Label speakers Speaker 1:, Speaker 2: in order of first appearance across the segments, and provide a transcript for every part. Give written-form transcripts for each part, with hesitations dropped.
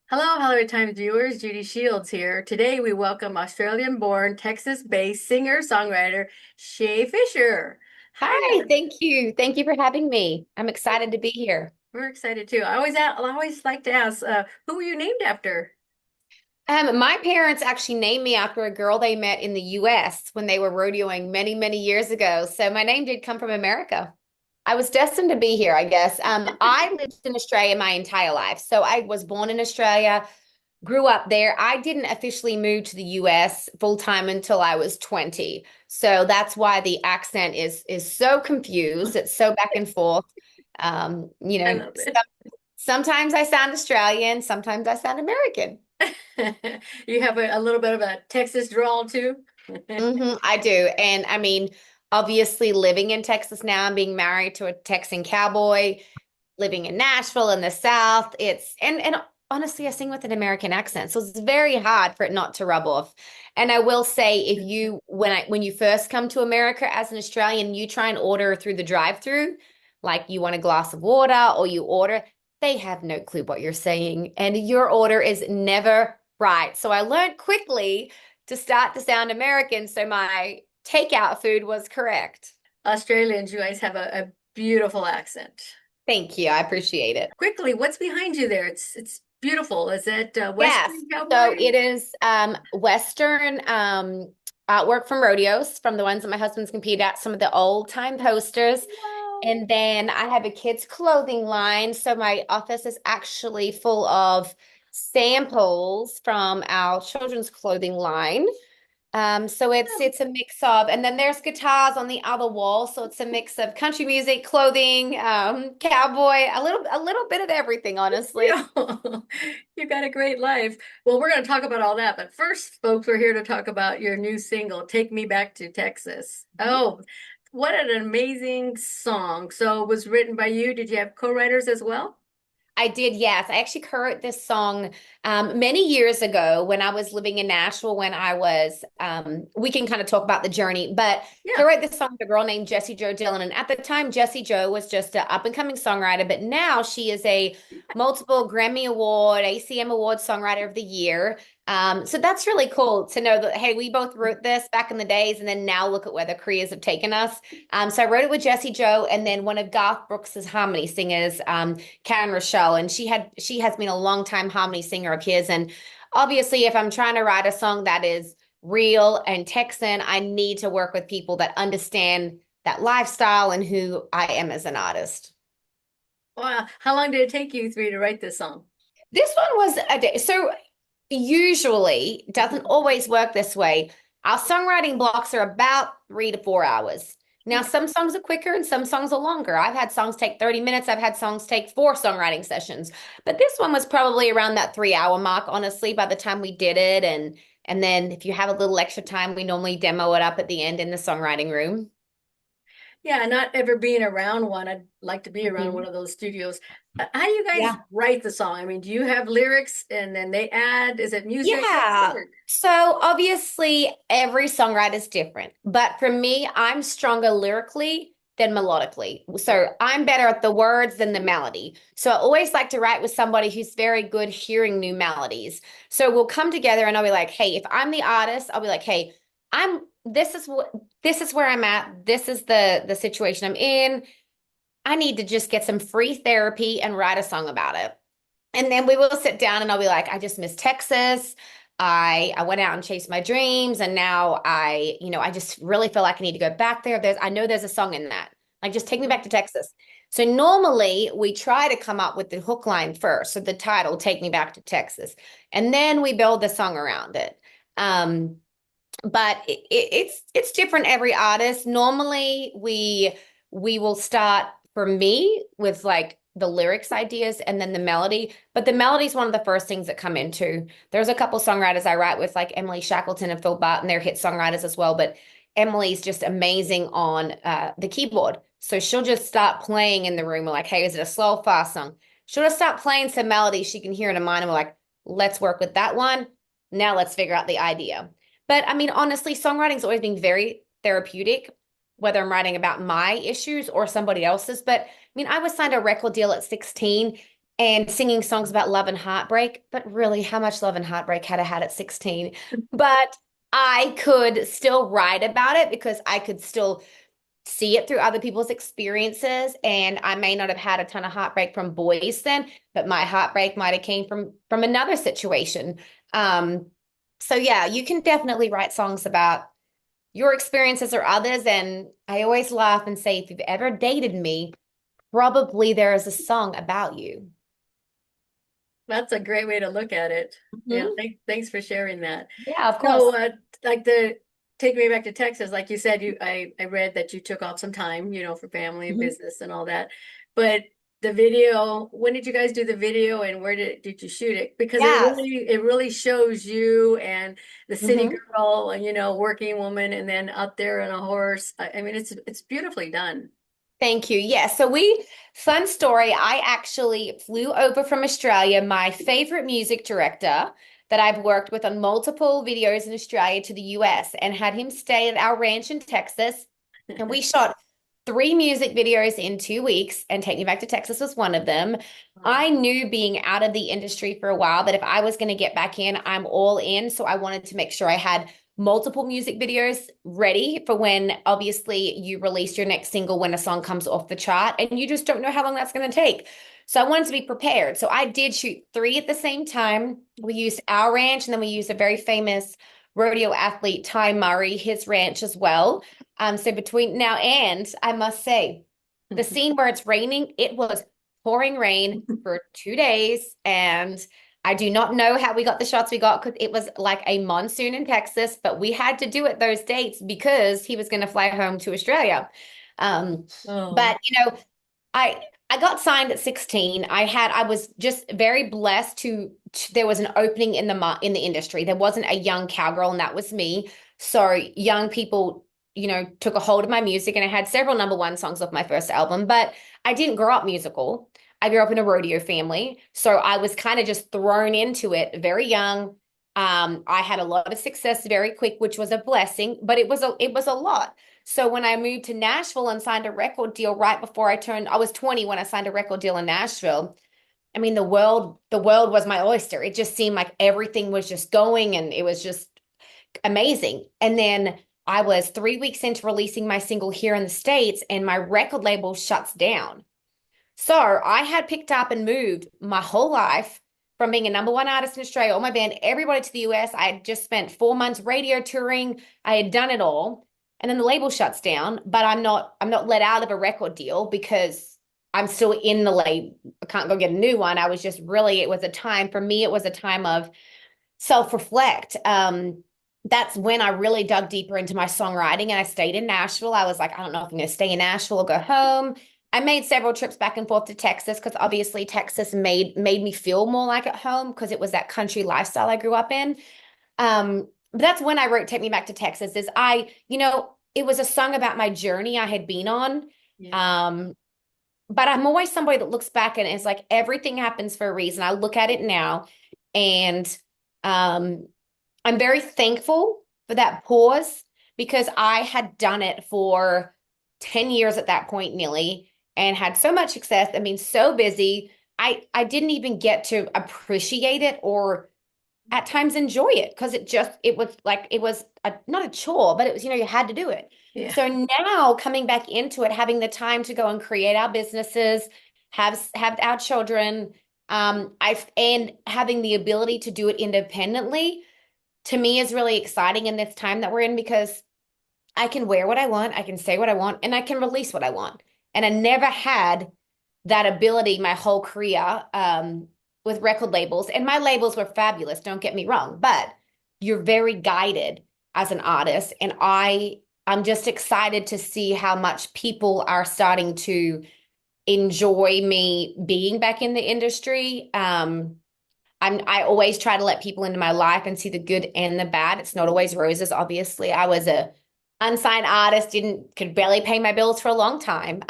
Speaker 1: Hello, Hillary Times viewers. Judy Shields here. Today we welcome Australian-born, Texas-based singer-songwriter Shea Fisher. Hi
Speaker 2: Hi,
Speaker 1: there.
Speaker 2: thank you. Thank you for having me. I'm excited to be here.
Speaker 1: We're excited too. I always like to ask, who were you named after?
Speaker 2: My parents actually named me after a girl they met in the US when they were rodeoing many, many years ago. So my name did come from America. I was destined to be here, I guess. I lived in Australia my entire life. So I was born in Australia, grew up there. I didn't officially move to the US full time until I was 20. So that's why the accent is so confused. It's so back and forth. Um, you
Speaker 1: I
Speaker 2: know,
Speaker 1: love it.
Speaker 2: Sometimes I sound Australian, sometimes I sound American.
Speaker 1: You have a little bit of a Texas drawl too.
Speaker 2: I do. And I mean, obviously living in Texas now, I'm being married to a Texan cowboy, living in Nashville in the South. And honestly, I sing with an American accent. So it's very hard for it not to rub off. And I will say if you when you first come to America as an Australian, you try and order through the drive-through, like you want a glass of water or you order, they have no clue what you're saying. And your order is never right. So I learned quickly to start to sound American, so my takeout food was correct.
Speaker 1: Australians, you guys have a beautiful accent.
Speaker 2: Thank you. I appreciate it.
Speaker 1: Quickly, what's behind you there? It's beautiful. Is it
Speaker 2: Yes.
Speaker 1: Western
Speaker 2: So
Speaker 1: cowboy?
Speaker 2: it is Western artwork from rodeos, from the ones that my husband's competed at, some of the old time posters.
Speaker 1: Wow.
Speaker 2: And then I have a kids' clothing line. So my office is actually full of samples from our children's clothing line. So it's a mix of, and then there's guitars on the other wall. So it's a mix of country music, clothing, cowboy, a little bit of everything, honestly.
Speaker 1: Yeah, you got a great life. Well, we're going to talk about all that, but first, folks, we're here to talk about your new single, Take Me Back to Texas. Oh, what an amazing song. So it was written by you. Did you have co-writers as well?
Speaker 2: I did, yes. I actually co-wrote this song many years ago when I was living in Nashville. When I was, we can kind of talk about the journey, but
Speaker 1: Yeah.
Speaker 2: co-wrote this song with a girl named Jessie Dillon. And at the time, Jessie Joe was just an up-and-coming songwriter, but now she is a multiple Grammy Award, ACM Award Songwriter of the Year. So that's really cool to know that, hey, we both wrote this back in the days, and then now look at where the careers have taken us. So I wrote it with Jessie Joe, and then one of Garth Brooks's harmony singers, Karyn Rochelle, and she has been a long time harmony singer of his. And obviously, if I'm trying to write a song that is real and Texan, I need to work with people that understand that lifestyle and who I am as an artist.
Speaker 1: Wow. How long did it take you three to write this song?
Speaker 2: This one was a day. So usually doesn't always work this way. Our songwriting blocks are about 3 to 4 hours. Now, some songs are quicker and some songs are longer. I've had songs take 30 minutes. I've had songs take four songwriting sessions. But this one was probably around that 3 hour mark, honestly, by the time we did it. And then if you have a little extra time, we normally demo it up at the end in the songwriting room.
Speaker 1: Yeah, not ever being around one. I'd like to be around one
Speaker 2: Mhm.
Speaker 1: of those studios. How do you guys
Speaker 2: Yeah.
Speaker 1: write the song? I mean, do you have lyrics and then they add, is it music? How does it
Speaker 2: Yeah.
Speaker 1: work?
Speaker 2: So obviously every songwriter is different, but for me, I'm stronger lyrically than melodically. So I'm better at the words than the melody. So I always like to write with somebody who's very good hearing new melodies. So we'll come together and I'll be like, hey, if I'm the artist, I'll be like, hey, I'm this is where I'm at. This is the situation I'm in. I need to just get some free therapy and write a song about it. And then we will sit down and I'll be like, I just miss Texas. I went out and chased my dreams and now I just really feel like I need to go back there. I know there's a song in that. Like just take me back to Texas. So normally we try to come up with the hook line first, so the title, Take Me Back to Texas. And then we build the song around it. Um, but it's different every artist. Normally we will start for me with like the lyrics ideas and then the melody, but the melody is one of the first things that come into. There's a couple songwriters I write with, like Emily Shackleton and Phil Barton. They're hit songwriters as well, but Emily's just amazing on the keyboard. So she'll just start playing in the room. We're like, hey, is it a slow, fast song? She'll just start playing some melody she can hear in her mind, and we're like, let's work with that one. Now let's figure out the idea. But I mean, honestly, songwriting's always been very therapeutic, whether I'm writing about my issues or somebody else's. But I mean, I was signed a record deal at 16. and singing songs about love and heartbreak. But really, how much love and heartbreak had I had at 16? But I could still write about it because I could still see it through other people's experiences. And I may not have had a ton of heartbreak from boys then, but my heartbreak might have came from another situation. Um, so yeah, you can definitely write songs about your experiences or others. And I always laugh and say, if you've ever dated me, probably there is a song about you.
Speaker 1: That's a great way to look at it. Yeah,
Speaker 2: Mhm.
Speaker 1: thanks for sharing that.
Speaker 2: Yeah, of course.
Speaker 1: So, like the take me back to Texas, like you said, I read that you took off some time, for family and
Speaker 2: Mhm.
Speaker 1: business and all that. But the video, when did you guys do the video and where did you shoot it? Because
Speaker 2: Yes.
Speaker 1: it really shows you and the city
Speaker 2: Mhm.
Speaker 1: girl and working woman and then up there on a horse. I mean, it's beautifully done.
Speaker 2: Thank you. Yeah. Fun story. I actually flew over from Australia, my favorite music director that I've worked with on multiple videos in Australia to the US, and had him stay at our ranch in Texas. And we shot three music videos in 2 weeks, and Take Me Back to Texas was one of them.
Speaker 1: Wow.
Speaker 2: I knew being out of the industry for a while that if I was going to get back in, I'm all in. So I wanted to make sure I had multiple music videos ready for when obviously you release your next single when a song comes off the chart and you just don't know how long that's going to take. So I wanted to be prepared. So I did shoot three at the same time. We used our ranch and then we used a very famous rodeo athlete, Ty Murray, his ranch as well. So between now and I must say, the scene where it's raining, it was pouring rain for 2 days, and I do not know how we got the shots we got because it was like a monsoon in Texas, but we had to do it those dates because he was going to fly home to Australia. Um,
Speaker 1: Oh,
Speaker 2: but I I got signed at 16. I was just very blessed there was an opening in the industry. There wasn't a young cowgirl, and that was me. So young people, took a hold of my music, and I had several number one songs off my first album, but I didn't grow up musical. I grew up in a rodeo family, so I was kind of just thrown into it very young. I had a lot of success very quick, which was a blessing, but it was a lot. So when I moved to Nashville and signed a record deal right before I was 20 when I signed a record deal in Nashville. I mean, the world was my oyster. It just seemed like everything was just going and it was just amazing. And then I was 3 weeks into releasing my single here in the States and my record label shuts down. So I had picked up and moved my whole life from being a number one artist in Australia, all my band, everybody to the US. I had just spent 4 months radio touring. I had done it all. And then the label shuts down, but I'm not let out of a record deal because I'm still in the label. I can't go get a new one. I was just really, it was a time for me, it was a time of self-reflect. That's when I really dug deeper into my songwriting and I stayed in Nashville. I was like, I don't know if I'm going to stay in Nashville or go home. I made several trips back and forth to Texas because obviously Texas made me feel more like at home because it was that country lifestyle I grew up in. But that's when I wrote Take Me Back to Texas is it was a song about my journey I had been on.
Speaker 1: yeah.
Speaker 2: Um, but I'm always somebody that looks back and it's like everything happens for a reason. I look at it now and um I'm very thankful for that pause because I had done it for 10 years at that point nearly and had so much success. I mean, so busy. I didn't even get to appreciate it or at times enjoy it because it was not a chore, but it was, you had to do it.
Speaker 1: Yeah.
Speaker 2: So now coming back into it, having the time to go and create our businesses, have our children, and having the ability to do it independently to me is really exciting in this time that we're in because I can wear what I want, I can say what I want, and I can release what I want. And I never had that ability my whole career with record labels. And my labels were fabulous, don't get me wrong, but you're very guided as an artist. And I'm just excited to see how much people are starting to enjoy me being back in the industry. I always try to let people into my life and see the good and the bad. It's not always roses, obviously. I was a unsigned artist, didn't could barely pay my bills for a long time.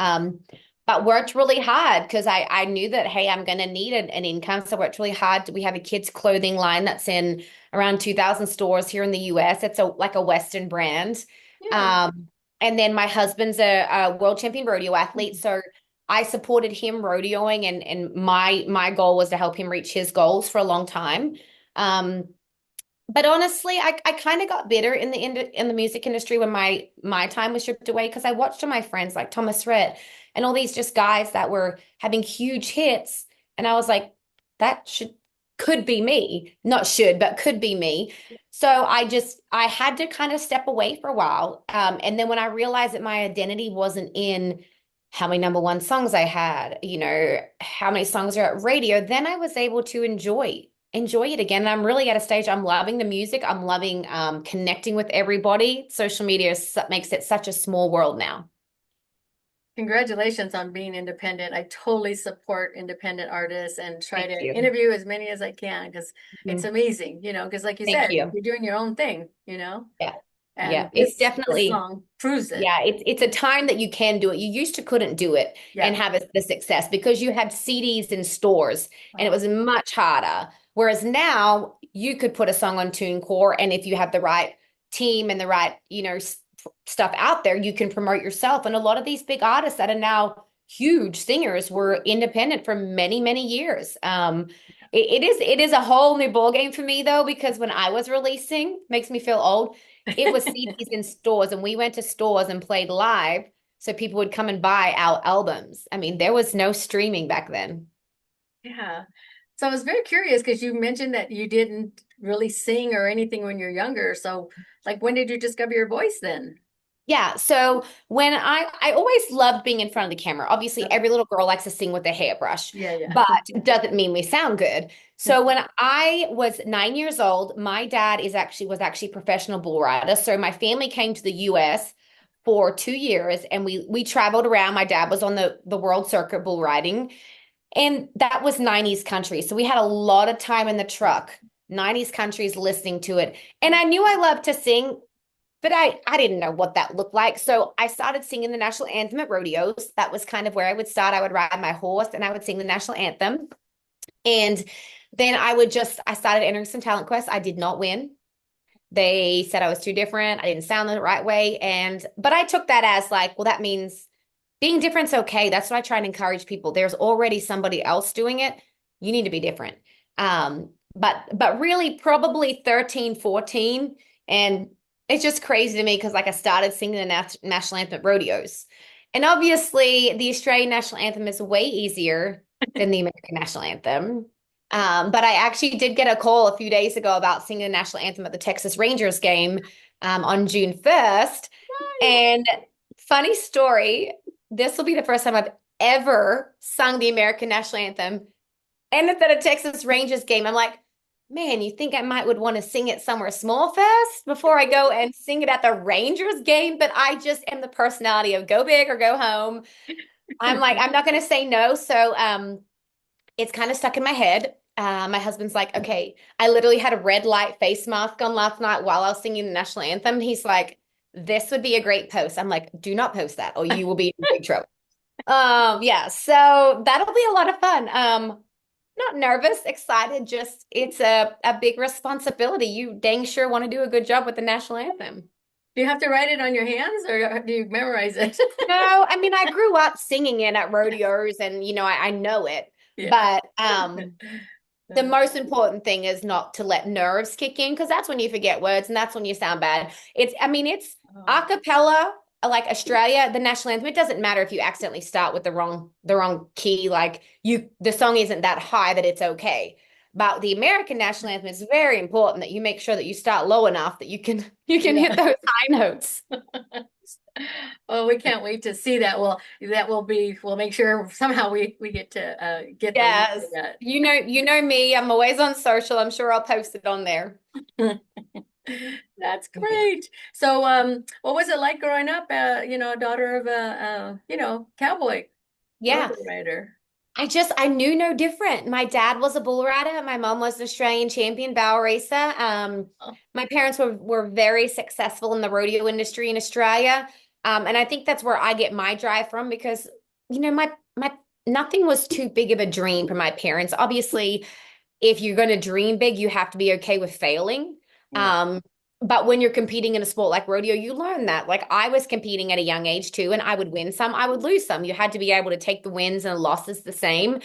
Speaker 2: But worked really hard because I knew that hey, I'm gonna need an income. So worked really hard. We have a kids clothing line that's in around 2,000 stores here in the US. It's like a Western brand.
Speaker 1: Yeah.
Speaker 2: Um, and then my husband's a world champion rodeo athlete. So I supported him rodeoing, and my goal was to help him reach his goals for a long time. Um, but honestly, I kind of got bitter in the music industry when my time was stripped away because I watched all my friends like Thomas Rhett and all these just guys that were having huge hits, and I was like, that should could be me, not should, but could be me. So I had to kind of step away for a while, and then when I realized that my identity wasn't in how many number one songs I had, how many songs are at radio, then I was able to enjoy it again. And I'm really at a stage, I'm loving the music. I'm loving connecting with everybody. Social media makes it such a small world now.
Speaker 1: Congratulations on being independent. I totally support independent artists and try
Speaker 2: Thank
Speaker 1: to
Speaker 2: you.
Speaker 1: interview as many as I can because it's
Speaker 2: Mhm.
Speaker 1: amazing, because like you
Speaker 2: Thank
Speaker 1: said,
Speaker 2: you.
Speaker 1: you're doing your own thing,
Speaker 2: Yeah. Yeah.
Speaker 1: and
Speaker 2: It's
Speaker 1: this
Speaker 2: definitely,
Speaker 1: song proves it.
Speaker 2: yeah, it's a time that you can do it. You used to couldn't do it
Speaker 1: Yeah.
Speaker 2: and have the success because you had CDs in stores and it was much harder. Whereas now you could put a song on TuneCore, and if you have the right team and the right, stuff out there, you can promote yourself. And a lot of these big artists that are now huge singers were independent for many, many years. It is a whole new ball game for me though, because when I was releasing, makes me feel old, it was CDs in stores, and we went to stores and played live so people would come and buy our albums. I mean, there was no streaming back then.
Speaker 1: Yeah. So I was very curious because you mentioned that you didn't really sing or anything when you're younger. So, like, when did you discover your voice then?
Speaker 2: Yeah, so when I always loved being in front of the camera. Obviously, every little girl likes to sing with a hairbrush,
Speaker 1: Yeah, yeah.
Speaker 2: but it doesn't mean we sound good. So when I was 9 years old, my dad was actually a professional bull rider. So my family came to the US for 2 years, and we traveled around. My dad was on the world circuit bull riding, and that was 90s country. So we had a lot of time in the truck, 90s countries listening to it. And I knew I loved to sing, but I didn't know what that looked like. So I started singing the national anthem at rodeos. That was kind of where I would start. I would ride my horse and I would sing the national anthem. And then I started entering some talent quests. I did not win. They said I was too different. I didn't sound the right way. But I took that as like, well, that means being different's okay. That's what I try and encourage people. There's already somebody else doing it. You need to be different. But really probably 13, 14, and it's just crazy to me because like I started singing the national anthem at rodeos. And obviously the Australian national anthem is way easier than the American national anthem. But I actually did get a call a few days ago about singing the national anthem at the Texas Rangers game on June 1st. And funny story, this will be the first time I've ever sung the American national anthem. And it's at a Texas Rangers game. I'm like, man, you think I might would want to sing it somewhere small first before I go and sing it at the Rangers game? But I just am the personality of go big or go home. I'm like, I'm not going to say no. So it's kind of stuck in my head. My husband's like, okay, I literally had a red light face mask on last night while I was singing the national anthem. He's like, this would be a great post. I'm like, do not post that or you will be in big trouble. Yeah, so that'll be a lot of fun. Not nervous, excited, just it's a big responsibility. You dang sure want to do a good job with the national anthem.
Speaker 1: Do you have to write it on your hands or do you memorize it?
Speaker 2: No, I mean I grew up singing it at rodeos and I know it.
Speaker 1: Yeah.
Speaker 2: But the most important thing is not to let nerves kick in because that's when you forget words and that's when you sound bad. It's a
Speaker 1: Oh,
Speaker 2: cappella, like Australia, the national anthem. It doesn't matter if you accidentally start with the wrong key, like the song isn't that high that it's okay. But the American national anthem is very important that you make sure that you start low enough that you can hit
Speaker 1: yeah.
Speaker 2: those high notes.
Speaker 1: Oh, we can't wait to see that. Well, we'll make sure somehow we get to get the link
Speaker 2: Yes.
Speaker 1: for
Speaker 2: You know me. I'm always on social. I'm sure I'll post it on there.
Speaker 1: that. That's great. So, what was it like growing up, a daughter of a, cowboy
Speaker 2: Yeah.
Speaker 1: rodeo rider?
Speaker 2: I knew no different. My dad was a bull rider. My mom was an Australian champion bow racer.
Speaker 1: Oh,
Speaker 2: My parents were very successful in the rodeo industry in Australia. And I think that's where I get my drive from because, my nothing was too big of a dream for my parents. Obviously, if you're going to dream big, you have to be okay with failing.
Speaker 1: yeah.
Speaker 2: Um, but when you're competing in a sport like rodeo, you learn that. Like I was competing at a young age too, and I would win some, I would lose some. You had to be able to take the wins and losses the same.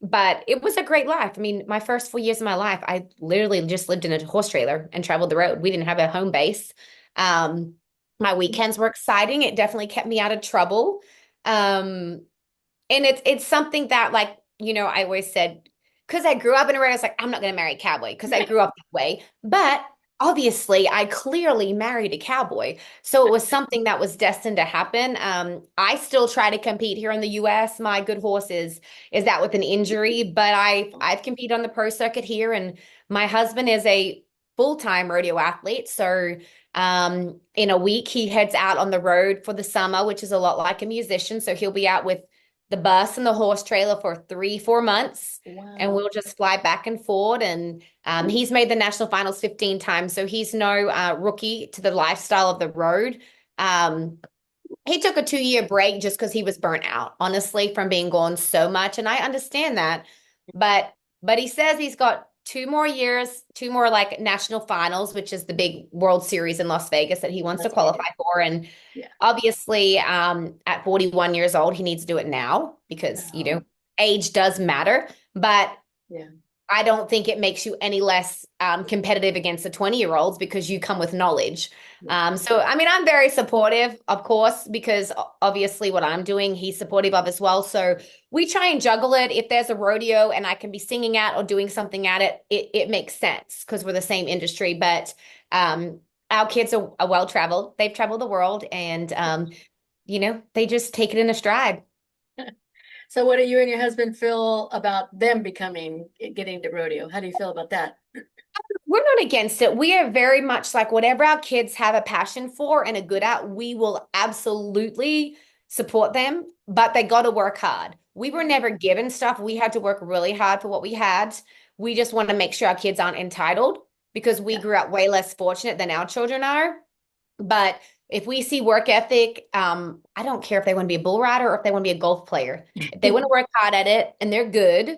Speaker 2: But it was a great life. I mean, my first 4 years of my life, I literally just lived in a horse trailer and traveled the road. We didn't have a home base. Um, my weekends were exciting. It definitely kept me out of trouble. Um, and it's something that like, I always said, because I grew up in a way, I was like, I'm not going to marry a cowboy because I grew up that way. But obviously, I clearly married a cowboy. So it was something that was destined to happen. I still try to compete here in the US. My good horse is out with an injury, but I've competed on the pro circuit here, and my husband is a full-time rodeo athlete. So in a week, he heads out on the road for the summer, which is a lot like a musician. So he'll be out with the bus and the horse trailer for 3-4 months, and
Speaker 1: Wow.
Speaker 2: we'll just fly back and forth. And he's made the national finals 15 times, so he's no rookie to the lifestyle of the road. He took a 2-year break just because he was burnt out, honestly, from being gone so much, and I understand that. But he says he's got 2 more years, two more like national finals, which is the big World Series in Las Vegas that he wants to
Speaker 1: That's big.
Speaker 2: qualify for, and
Speaker 1: Yeah.
Speaker 2: obviously, at 41 years old, he needs to do it now because,
Speaker 1: Oh,
Speaker 2: age does matter. But
Speaker 1: yeah.
Speaker 2: I don't think it makes you any less competitive against the 20-year-olds because you come with knowledge.
Speaker 1: Yeah.
Speaker 2: So, I mean, I'm very supportive, of course, because obviously what I'm doing, he's supportive of as well. So we try and juggle it. If there's a rodeo and I can be singing at or doing something at it, it makes sense because we're the same industry. But our kids are well traveled. They've traveled the world, and, they just take it in a stride.
Speaker 1: So what do you and your husband feel about them getting to rodeo? How do you feel about that?
Speaker 2: We're not against it. We are very much like whatever our kids have a passion for and are good at, we will absolutely support them, but they got to work hard. We were never given stuff. We had to work really hard for what we had. We just want to make sure our kids aren't entitled because we
Speaker 1: Yeah.
Speaker 2: grew up way less fortunate than our children are. But if we see work ethic, I don't care if they want to be a bull rider or if they want to be a golf player. If they want to work hard at it and they're good,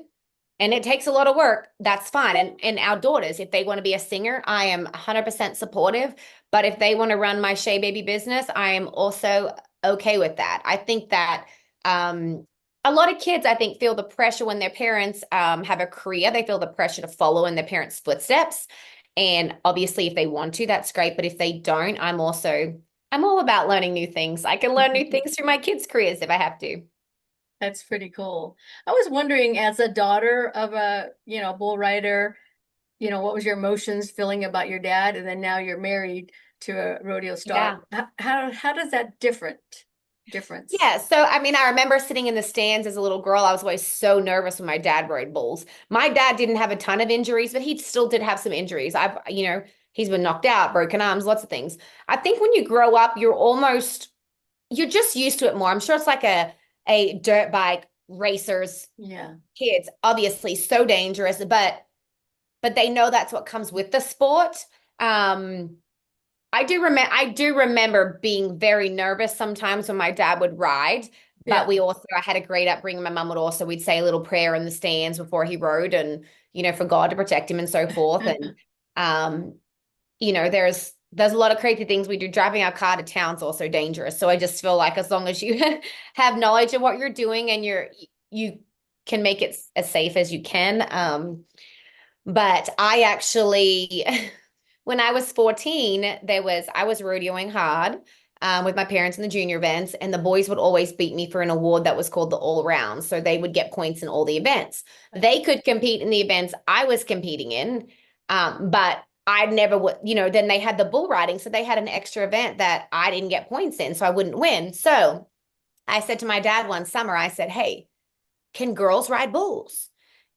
Speaker 2: and it takes a lot of work, that's fine. And our daughters, if they want to be a singer, I am 100% supportive. But if they want to run my Shea Baby business, I am also okay with that. I think that a lot of kids, I think, feel the pressure when their parents have a career. They feel the pressure to follow in their parents' footsteps. And obviously, if they want to, that's great. But if they don't, I'm all about learning new things. I can learn new things through my kids' careers if I have to.
Speaker 1: That's pretty cool. I was wondering, as a daughter of a, bull rider, what was your emotions feeling about your dad? And then now you're married to a rodeo
Speaker 2: Yeah.
Speaker 1: star. How does that difference?
Speaker 2: Yeah, so I mean, I remember sitting in the stands as a little girl. I was always so nervous when my dad rode bulls. My dad didn't have a ton of injuries, but he still did have some injuries. He's been knocked out, broken arms, lots of things. I think when you grow up, you're just used to it more. I'm sure it's like a dirt bike racers
Speaker 1: Yeah.
Speaker 2: kids, obviously so dangerous, but they know that's what comes with the sport. Um, I do remember being very nervous sometimes when my dad would ride, but
Speaker 1: Yeah.
Speaker 2: I had a great upbringing. My mum would also, we'd say a little prayer in the stands before he rode and, for God to protect him and so forth. And, um, there's a lot of crazy things we do. Driving our car to town's also dangerous. So I just feel like as long as you have knowledge of what you're doing and you can make it as safe as you can. But I actually, when I was 14, I was rodeoing hard with my parents in the junior events, and the boys would always beat me for an award that was called the all round. So they would get points in all the events. They could compete in the events I was competing in, but I never would, then they had the bull riding. So they had an extra event that I didn't get points in, so I wouldn't win. So I said to my dad one summer, I said, hey, can girls ride bulls?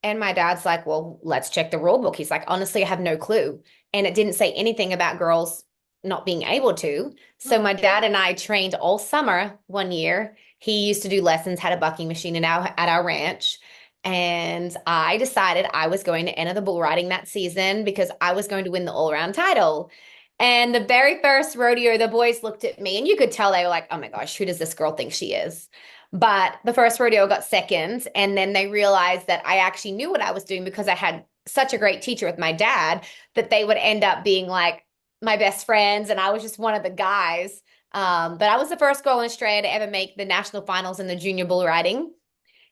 Speaker 2: And my dad's like, well, let's check the rule book. He's like, honestly, I have no clue. And it didn't say anything about girls not being able to. So my dad and I trained all summer one year. He used to do lessons, had a bucking machine at our ranch. And I decided I was going to enter the bull riding that season because I was going to win the all-around title. And the very first rodeo, the boys looked at me and you could tell they were like, oh my gosh, who does this girl think she is? But the first rodeo got second, and then they realized that I actually knew what I was doing because I had such a great teacher with my dad that they would end up being like, my best friends, and I was just one of the guys. But I was the first girl in Australia to ever make the national finals in the junior bull riding.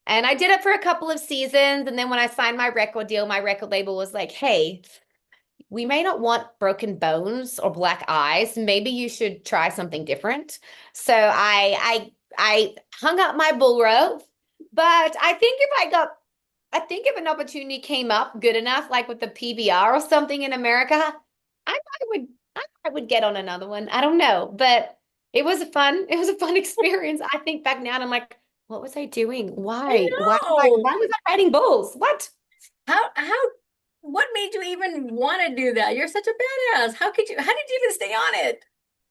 Speaker 2: And I did it for a couple of seasons. And then when I signed my record deal, my record label was like, hey, we may not want broken bones or black eyes. Maybe you should try something different. So I hung up my bull rope. But I think if an opportunity came up good enough, like with the PBR or something in America, I would get on another one. I don't know, but it was a fun experience. I think back now and I'm like, what was I doing?
Speaker 1: I know.
Speaker 2: Why was I riding bulls? What?
Speaker 1: How, what made you even want to do that? You're such a badass. How did you even stay on it?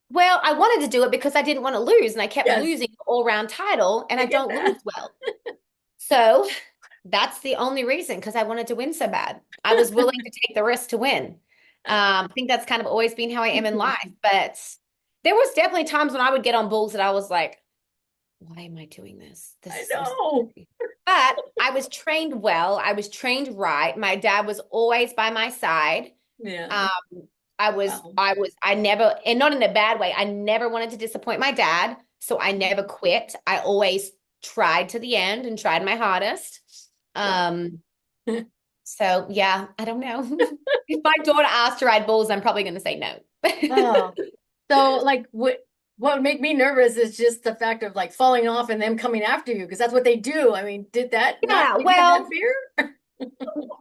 Speaker 2: Well, I wanted to do it because I didn't want to lose, and I kept
Speaker 1: Yes,
Speaker 2: losing the all-round title, and
Speaker 1: I
Speaker 2: I
Speaker 1: get
Speaker 2: don't
Speaker 1: that.
Speaker 2: lose well. So that's the only reason, because I wanted to win so bad. I was willing to take the risk to win. I think that's kind of always been how I am in life. But there was definitely times when I would get on bulls that I was like, why am I doing this? This
Speaker 1: I
Speaker 2: is so
Speaker 1: know.
Speaker 2: scary. But I was trained well. I was trained right. My dad was always by my side.
Speaker 1: Yeah.
Speaker 2: Um,
Speaker 1: Wow.
Speaker 2: I never, and not in a bad way, I never wanted to disappoint my dad. So I never quit. I always tried to the end and tried my hardest.
Speaker 1: Wow.
Speaker 2: Um, so yeah, I don't know. If my daughter asked to ride bulls, I'm probably going to say no.
Speaker 1: Oh, so like what would make me nervous is just the fact of like falling off and them coming after you because that's what they do. I mean, did that not
Speaker 2: Yeah,
Speaker 1: give you that
Speaker 2: well,
Speaker 1: fear?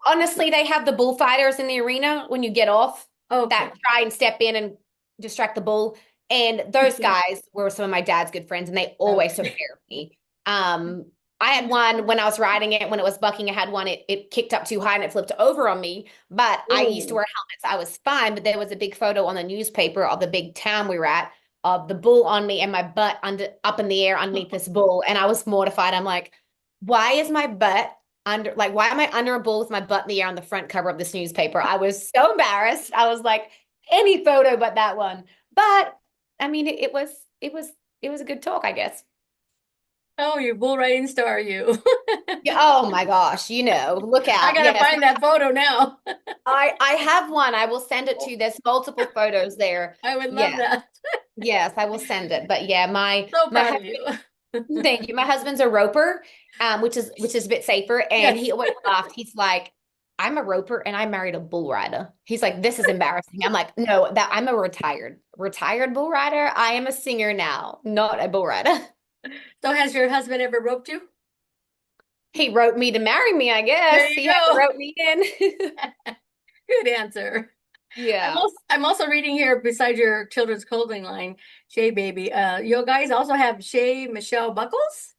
Speaker 2: honestly, they have the bullfighters in the arena when you get off that
Speaker 1: Okay.
Speaker 2: try and step in and distract the bull. And those guys were some of my dad's good friends, and they always took
Speaker 1: Okay.
Speaker 2: care of me. Um, I had one when I was riding it, when it was bucking, I had one, it kicked up too high and it flipped over on me. But I used to
Speaker 1: Oh.
Speaker 2: wear helmets. I was fine. But there was a big photo on the newspaper of the big town we were at of the bull on me and my butt under up in the air underneath this bull. And I was mortified. I'm like, why is my butt under, like, why am I under a bull with my butt in the air on the front cover of this newspaper? I was so embarrassed. I was like, any photo but that one. But I mean, it was a good talk, I guess.
Speaker 1: Oh, you bull riding star, you.
Speaker 2: Yeah, oh my gosh, look
Speaker 1: I
Speaker 2: out.
Speaker 1: gotta
Speaker 2: Yes,
Speaker 1: find that photo now.
Speaker 2: I have one. I will send it to you. There's multiple photos there.
Speaker 1: I would love
Speaker 2: Yes,
Speaker 1: that.
Speaker 2: yes, I will send it. But yeah,
Speaker 1: So
Speaker 2: my
Speaker 1: proud of
Speaker 2: husband,
Speaker 1: you.
Speaker 2: thank you. My husband's a roper, which is a bit safer. And
Speaker 1: Yes.
Speaker 2: he always laughed. He's like, I'm a roper and I married a bull rider. He's like, this is embarrassing. I'm like, no, that I'm a retired bull rider. I am a singer now, not a bull rider.
Speaker 1: So has your husband ever roped you?
Speaker 2: He wrote me to marry me, I
Speaker 1: There
Speaker 2: guess.
Speaker 1: you
Speaker 2: He had to
Speaker 1: go.
Speaker 2: wrote me in.
Speaker 1: Good answer.
Speaker 2: Yeah.
Speaker 1: I'm also reading here beside your children's clothing line, Shea Baby. You guys also have Shea Michelle Buckles?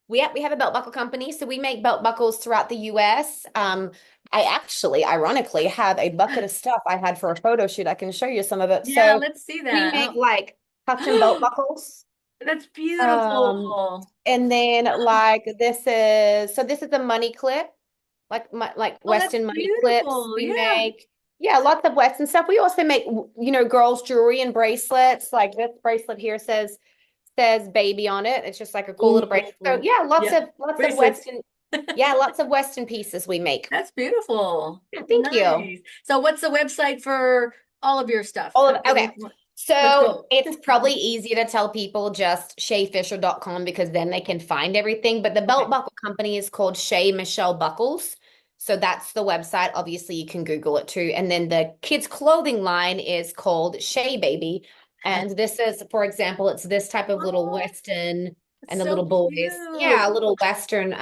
Speaker 2: We have a belt buckle company, so we make belt buckles throughout the US. I actually, ironically, have a bucket of stuff I had for a photo shoot. I can show you some of it.
Speaker 1: Yeah,
Speaker 2: So
Speaker 1: let's see
Speaker 2: we make
Speaker 1: that.
Speaker 2: like custom belt buckles.
Speaker 1: That's
Speaker 2: Um,
Speaker 1: beautiful.
Speaker 2: and then like this is a money clip, like
Speaker 1: Oh, that's
Speaker 2: Western money clips
Speaker 1: beautiful.
Speaker 2: we
Speaker 1: Yeah.
Speaker 2: make. Yeah, lots of Western stuff. We also make, girls' jewelry and bracelets. Like this bracelet here says baby on it. It's just like a cool little bracelet. So
Speaker 1: Ooh.
Speaker 2: yeah,
Speaker 1: Yeah.
Speaker 2: lots of
Speaker 1: Bracelets.
Speaker 2: Western, yeah, lots of Western pieces we make.
Speaker 1: That's beautiful.
Speaker 2: Yeah, thank you.
Speaker 1: Nice. So what's the website for all of your stuff?
Speaker 2: All
Speaker 1: How
Speaker 2: of
Speaker 1: can
Speaker 2: okay.
Speaker 1: we let's
Speaker 2: So
Speaker 1: go.
Speaker 2: it's probably easier to tell people just shayfisher.com because then they can find everything. But the belt
Speaker 1: Okay.
Speaker 2: buckle company is called Shea Michelle Buckles. So that's the website. Obviously, you can Google it too. And then the kids' clothing line is called Shea Baby. And this is, for example, it's this type of little
Speaker 1: Oh,
Speaker 2: Western
Speaker 1: it's
Speaker 2: and the
Speaker 1: so
Speaker 2: little boys. Yeah, a
Speaker 1: cute.
Speaker 2: little Western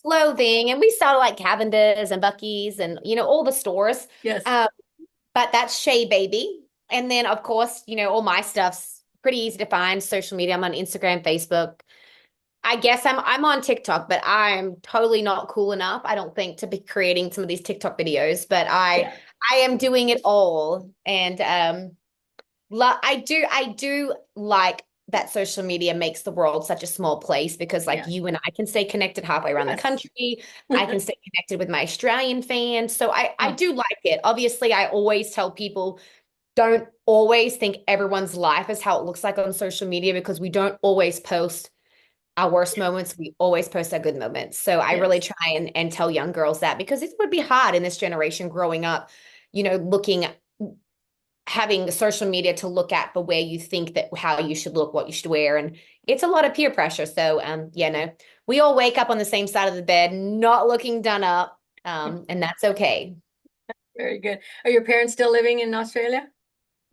Speaker 2: clothing. And we sell like Cavender's and Bucky's and all the stores.
Speaker 1: Yes.
Speaker 2: Um, but that's Shea Baby. And then, of course, all my stuff's pretty easy to find. Social media, I'm on Instagram, Facebook. I guess I'm on TikTok, but I'm totally not cool enough, I don't think, to be creating some of these TikTok videos. But
Speaker 1: Yeah.
Speaker 2: I am doing it all. And I do like that social media makes the world such a small place because like
Speaker 1: Yeah.
Speaker 2: you and I can stay connected halfway around the
Speaker 1: Yes.
Speaker 2: country. I can stay connected with my Australian fans. So I
Speaker 1: Oh,
Speaker 2: do like it. Obviously, I always tell people don't always think everyone's life is how it looks like on social media because we don't always post our worst moments. We always post our good moments. So I really
Speaker 1: yes.
Speaker 2: try and tell young girls that because it would be hard in this generation growing up, looking having social media to look at for where you think that how you should look, what you should wear. And it's a lot of peer pressure. So yeah, no, we all wake up on the same side of the bed, not looking done up. And that's okay.
Speaker 1: Very good. Are your parents still living in Australia?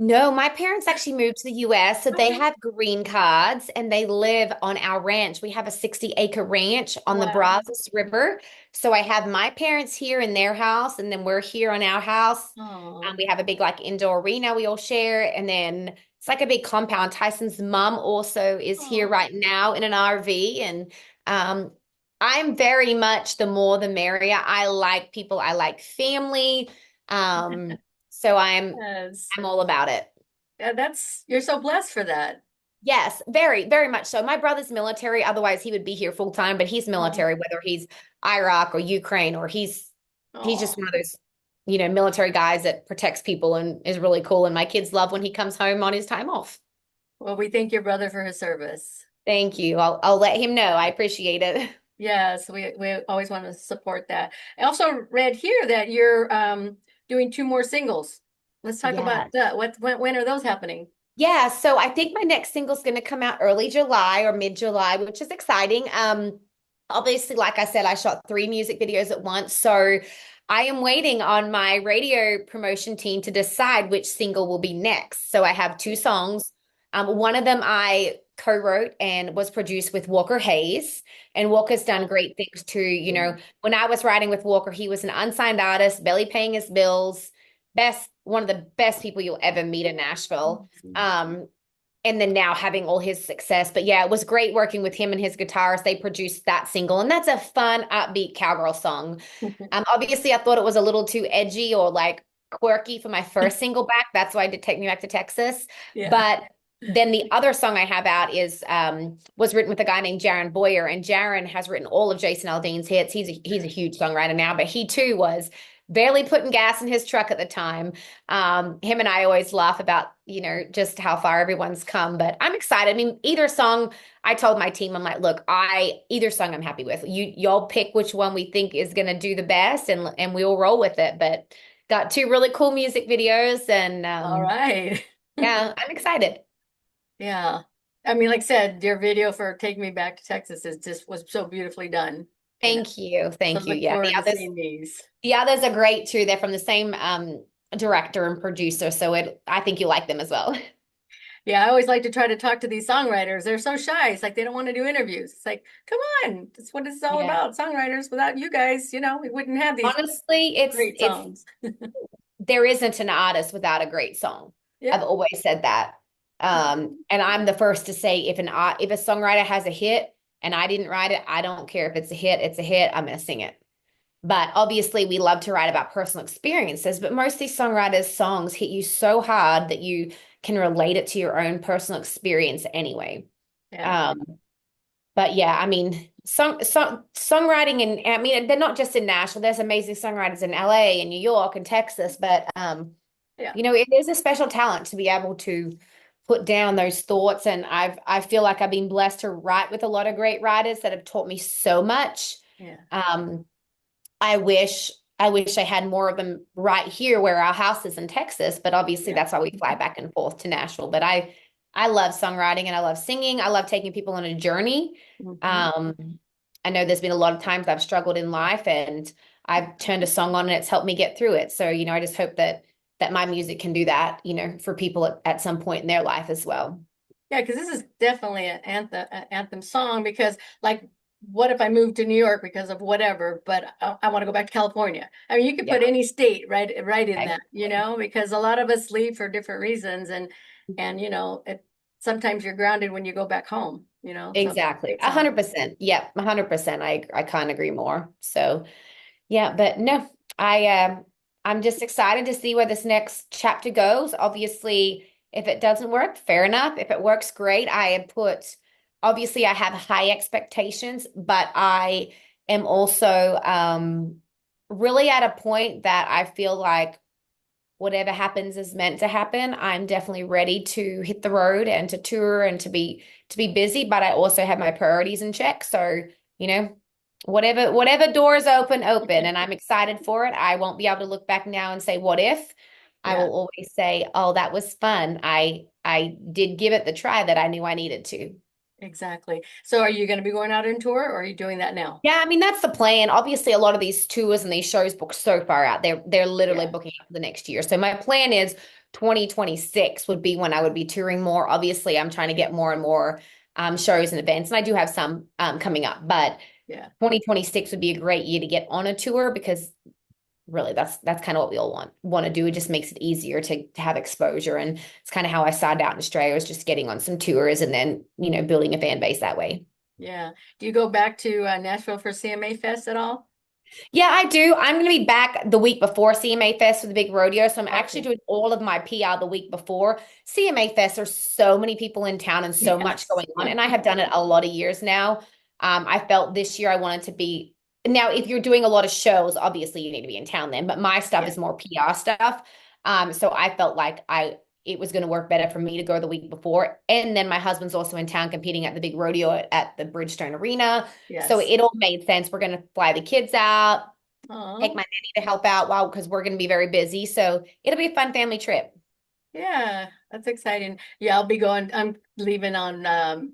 Speaker 2: No, my parents actually moved to the US, so they
Speaker 1: Okay.
Speaker 2: have green cards and they live on our ranch. We have a 60-acre ranch on the
Speaker 1: Wow.
Speaker 2: Brazos River. So I have my parents here in their house, and then we're here on our house.
Speaker 1: Oh.
Speaker 2: We have a big like indoor arena we all share, and then it's like a big compound. Tyson's mom also is here
Speaker 1: Oh.
Speaker 2: right now in an RV, and um, I'm very much the more the merrier. I like people, I like family. So
Speaker 1: Yes.
Speaker 2: I'm all about it.
Speaker 1: Yeah, you're so blessed for that.
Speaker 2: Yes, very, very much so. My brother's military, otherwise he would be here full time, but he's
Speaker 1: Oh.
Speaker 2: military, whether he's Iraq or Ukraine or he's just
Speaker 1: Oh.
Speaker 2: one of those, military guys that protects people and is really cool. And my kids love when he comes home on his time off.
Speaker 1: Well, we thank your brother for his service.
Speaker 2: Thank you. I'll let him know. I appreciate it.
Speaker 1: Yes, we always want to support that. I also read here that you're doing two more singles. Let's talk
Speaker 2: Yeah.
Speaker 1: about that. When are those happening?
Speaker 2: Yeah, so I think my next single's going to come out early July or mid-July, which is exciting. Obviously, like I said, I shot 3 music videos at once, so I am waiting on my radio promotion team to decide which single will be next. So I have 2 songs. One of them I co-wrote and was produced with Walker Hayes, and Walker's done
Speaker 1: Oh,
Speaker 2: great things too. When I was writing with Walker, he was an unsigned artist, barely paying his bills, one of the best people you'll ever meet in Nashville. Um, and then now having all his success. But yeah, it was great working with him and his guitarist. They produced that single, and that's a fun, upbeat cowgirl song. Obviously, I thought it was a little too edgy or like quirky for my first single back. That's why I did Take Me Back to Texas.
Speaker 1: yeah.
Speaker 2: But then the other song I have out is was written with a guy named Jaron Boyer, and Jaron has written all of Jason Aldean's hits. He's a huge songwriter now, but he too was barely putting gas in his truck at the time. Him and I always laugh about, just how far everyone's come, but I'm excited. I mean, either song, I told my team, I'm like, look, either song I'm happy with. Y'all pick which one we think is going to do the best, and we'll roll with it. But got 2 really cool music videos, and
Speaker 1: All right.
Speaker 2: yeah, I'm excited.
Speaker 1: Yeah. I mean, like I said, your video for Take Me Back to Texas is just was so beautifully done,
Speaker 2: Thank you.
Speaker 1: So
Speaker 2: Thank you.
Speaker 1: look
Speaker 2: Yeah,
Speaker 1: forward to seeing these.
Speaker 2: the others are great too. They're from the same director and producer, so I think you like them as well.
Speaker 1: Yeah, I always like to try to talk to these songwriters. They're so shy. It's like they don't want to do interviews. It's like, come on, that's what it's all
Speaker 2: Yeah.
Speaker 1: about. Songwriters, without you guys, we wouldn't have these
Speaker 2: Honestly,
Speaker 1: great
Speaker 2: it's
Speaker 1: songs.
Speaker 2: there isn't an artist without a great song.
Speaker 1: Yeah.
Speaker 2: I've always said that. And I'm the first to say if a songwriter has a hit and I didn't write it, I don't care if it's a hit, I'm gonna sing it. But obviously we love to write about personal experiences, but most of these songwriters' songs hit you so hard that you can relate it to your own personal experience anyway.
Speaker 1: Yeah.
Speaker 2: Um, but yeah, I mean, songwriting, and I mean, they're not just in Nashville. There's amazing songwriters in LA and New York and Texas, but
Speaker 1: Yeah.
Speaker 2: it is a special talent to be able to put down those thoughts. And I feel like I've been blessed to write with a lot of great writers that have taught me so much.
Speaker 1: Yeah.
Speaker 2: Um, I wish I had more of them right here where our house is in Texas, but obviously
Speaker 1: Yeah.
Speaker 2: that's why we fly back and forth to Nashville. But I love songwriting and I love singing. I love taking people on a journey.
Speaker 1: Mhm.
Speaker 2: I know there's been a lot of times I've struggled in life and I've turned a song on and it's helped me get through it. So, I just hope that my music can do that, for people at some point in their life as well.
Speaker 1: Yeah, because this is definitely an anthem song because like what if I moved to New York because of whatever, but I want to go back to California. I mean, you could
Speaker 2: Yeah,
Speaker 1: put any state right in that,
Speaker 2: exactly.
Speaker 1: because a lot of us leave for different reasons and sometimes you're grounded when you go back home, so
Speaker 2: Exactly.
Speaker 1: great song.
Speaker 2: 100%. Yep. 100%. I can't agree more. So yeah, but no, I'm just excited to see where this next chapter goes. Obviously, if it doesn't work, fair enough. If it works, great. Obviously I have high expectations, but I am also really at a point that I feel like whatever happens is meant to happen. I'm definitely ready to hit the road and to tour and to be busy, but I also have my priorities in check. So, you know, whatever doors open, and I'm excited for it. I won't be able to look back now and say what if, I
Speaker 1: Yeah,
Speaker 2: will always say, "Oh, that was fun. I did give it the try that I knew I needed to."
Speaker 1: exactly. So are you going to be going out on tour or are you doing that now?
Speaker 2: Yeah, I mean that's the plan. Obviously, a lot of these tours and these shows book so far out. They're literally
Speaker 1: Yeah.
Speaker 2: booking out for the next year. So my plan is 2026 would be when I would be touring more. Obviously, I'm trying to get more and more shows and events, and I do have some coming up. But
Speaker 1: Yeah.
Speaker 2: 2026 would be a great year to get on a tour because really that's kind of what we all want to do. It just makes it easier to have exposure, and it's kind of how I started out in Australia, was just getting on some tours and then building a fan base that way.
Speaker 1: Yeah. Do you go back to Nashville for CMA Fest at all?
Speaker 2: Yeah, I do. I'm going to be back the week before CMA Fest for the big rodeo. So I'm actually
Speaker 1: Okay.
Speaker 2: doing all of my PR the week before. CMA Fest, there's so many people in town and so much
Speaker 1: Yes.
Speaker 2: going on. And I have done it a lot of years now. I felt this year I wanted to be. Now, if you're doing a lot of shows, obviously you need to be in town then, but my stuff
Speaker 1: Yeah.
Speaker 2: is more PR stuff. So I felt like it was going to work better for me to go the week before. And then my husband's also in town competing at the big rodeo at the Bridgestone Arena. So
Speaker 1: Yes.
Speaker 2: it all made sense. We're going to fly the kids out, take
Speaker 1: Oh,
Speaker 2: my nanny to help out while because we're going to be very busy. So it'll be a fun family trip.
Speaker 1: yeah. That's exciting. Yeah, I'll be going. I'm leaving on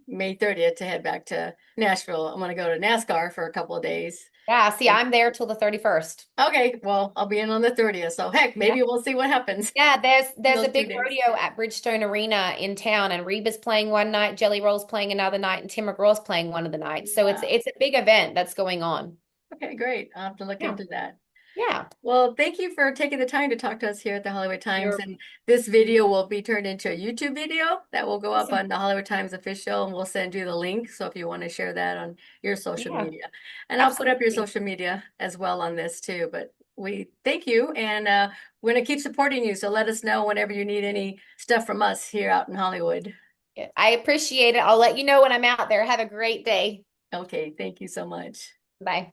Speaker 1: May 30th to head back to Nashville. I'm going to go to NASCAR for a couple of days.
Speaker 2: Yeah, see,
Speaker 1: And
Speaker 2: I'm there till the 31st.
Speaker 1: okay, well, I'll be in on the 30th. So heck,
Speaker 2: Yeah.
Speaker 1: maybe we'll see what happens
Speaker 2: Yeah,
Speaker 1: in
Speaker 2: there's a
Speaker 1: those two
Speaker 2: big
Speaker 1: days.
Speaker 2: rodeo at Bridgestone Arena in town, and Reba's playing one night, Jelly Roll's playing another night, and Tim McGraw's playing one of the nights. So
Speaker 1: Wow.
Speaker 2: it's a big event that's going on.
Speaker 1: Okay, great. I'll have to look
Speaker 2: Yeah.
Speaker 1: into that.
Speaker 2: Yeah.
Speaker 1: Well, thank you for taking the time to talk to us here at the Hollywood Times.
Speaker 2: You're
Speaker 1: And this video will be turned into a YouTube video that will go up
Speaker 2: awesome.
Speaker 1: on the Hollywood Times official, and we'll send you the link. So if you want to share that on your social
Speaker 2: Yeah,
Speaker 1: media, and I'll put up your
Speaker 2: absolutely.
Speaker 1: social media as well on this too. But we thank you, and we're going to keep supporting you. So let us know whenever you need any stuff from us here out in Hollywood.
Speaker 2: Yeah, I appreciate it. I'll let you know when I'm out there. Have a great day.
Speaker 1: Okay, thank you so much.
Speaker 2: Bye.